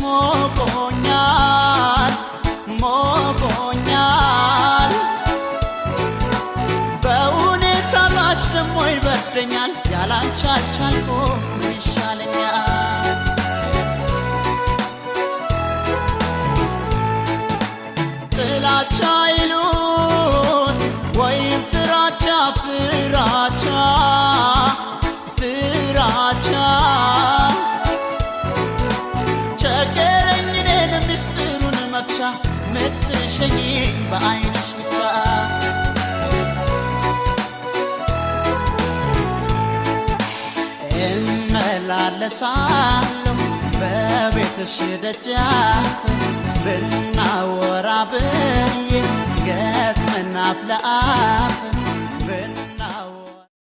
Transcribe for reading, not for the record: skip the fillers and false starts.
ሞቆኛል ሞቆኛል በውኔ ሳላች ደሞ ይበርደኛል ያላንቺ አልቻልኩም ምን ይሻለኛል ጥላቻ ይሉት ወይም ፍራቻ ፍራቻ ፍራቻ ቸገረኝ እኔን ምስጢሩን መፍቻ ምትሸኚኝ በዓይንሽ ብቻ እመላለሳለሁ በቤትሽ ደጃፍ ብናወራ ብዬ ገጥመን አፍ ለአፍ